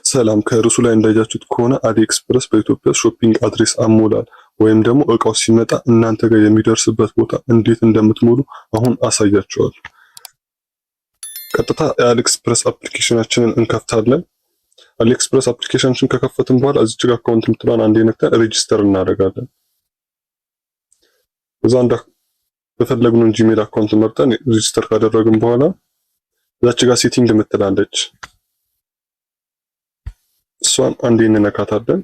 ሰላም ከርዕሱ ላይ እንዳያችሁት ከሆነ አሊኤክስፕረስ በኢትዮጵያ ሾፒንግ አድሬስ አሞላል ወይም ደግሞ እቃው ሲመጣ እናንተ ጋር የሚደርስበት ቦታ እንዴት እንደምትሞሉ አሁን አሳያችኋለሁ። ቀጥታ የአሊኤክስፕረስ አፕሊኬሽናችንን እንከፍታለን። አሊኤክስፕረስ አፕሊኬሽናችንን ከከፈትን በኋላ እዚች ጋር አካውንት የምትለዋን አንዴ ነክተን ሬጂስተር እናደርጋለን። እዛ በፈለግነው ጂሜል አካውንት መርጠን ሬጂስተር ካደረግን በኋላ እዛች ጋር ሴቲንግ የምትላለች እሷን አንዴ እንነካታለን።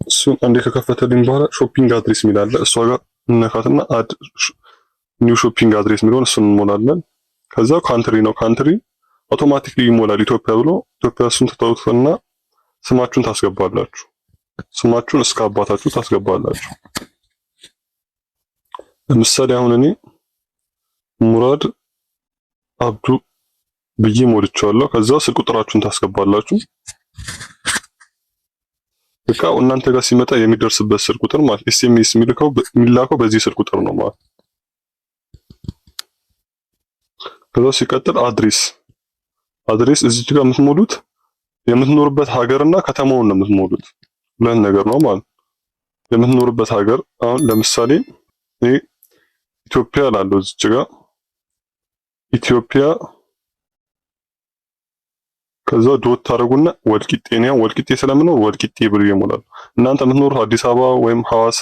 እሱን አንዴ ከከፈተልን በኋላ ሾፒንግ አድሬስ ሚላለ እሷ ጋር እንነካትና አድ ኒው ሾፒንግ አድሬስ ሚለውን እሱን እንሞላለን። ከዛ ካንትሪ ነው ካንትሪ አውቶማቲክሊ ይሞላል ኢትዮጵያ ብሎ ኢትዮጵያ እሱን ትተውትና ስማችሁን ታስገባላችሁ። ስማችሁን እስከ አባታችሁ ታስገባላችሁ። ለምሳሌ አሁን እኔ ሙራድ አብዱ ብዬ ሞልቻለሁ። ከዛ ስልክ ቁጥራችሁን ታስገባላችሁ። እቃው እናንተ ጋር ሲመጣ የሚደርስበት ስልክ ቁጥር ማለት ኤስኤምኤስ የሚላከው በዚህ ስልክ ቁጥር ነው ማለት። ከዛ ሲቀጥል አድሬስ እዚህ ጋር የምትሞሉት የምትኖርበት ሀገርና ከተማውን ነው የምትሞሉት። ሁለት ነገር ነው ማለት። የምትኖርበት ሀገር አሁን ለምሳሌ እኔ ኢትዮጵያ ላለው እዚህ ጋር ኢትዮጵያ ከዛ ዶት ታረጉና ወልቂጤ ስለምኖር ወልቂጤ ብሎ ይሞላል። እናንተ የምትኖሩት አዲስ አበባ ወይም ሐዋሳ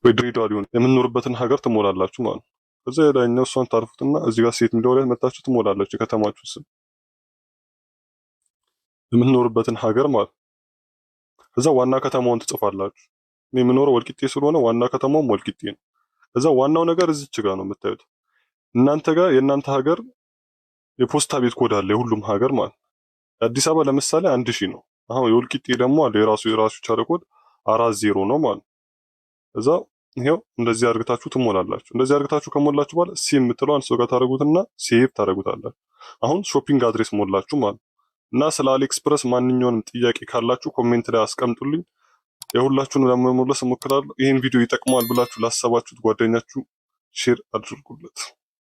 ወይ ድሬዳዋ ሊሆን የምትኖርበትን ሀገር ትሞላላችሁ ማለት ነው። ከዛ የላይኛው እሷን ታርፉትና እዚህ ጋር ሴት ሚለው ላይ መጣችሁ ትሞላላችሁ የከተማችሁ ስም የምትኖርበትን ሀገር ማለት። ከዛ ዋና ከተማውን ትጽፋላችሁ። እኔ የምኖረው ወልቂጤ ስለሆነ ዋና ከተማውም ወልቂጤ ነው። ከዛ ዋናው ነገር እዚች ጋር ነው የምታዩት። እናንተ ጋር የእናንተ ሀገር የፖስታ ቤት ኮድ አለ የሁሉም ሀገር ማለት። አዲስ አበባ ለምሳሌ 1000 ነው። አሁን የወልቂጤ ደግሞ አለ የራሱ ቻለ ኮድ 40 ነው ማለት። እዛ ይሄው እንደዚህ አድርጋችሁ ትሞላላችሁ። እንደዚህ አድርጋችሁ ከሞላችሁ በኋላ ሲ የምትለዋን ሰው ጋር ታረጉትና ሴቭ ታረጉታላችሁ። አሁን ሾፒንግ አድሬስ ሞላችሁ ማለት እና ስለ አሊኤክስፕረስ ማንኛውንም ጥያቄ ካላችሁ ኮሜንት ላይ አስቀምጡልኝ። የሁላችሁንም ለመመለስ እሞክራለሁ። ይሄን ቪዲዮ ይጠቅማል ብላችሁ ላሰባችሁት ጓደኛችሁ ሼር አድርጉለት።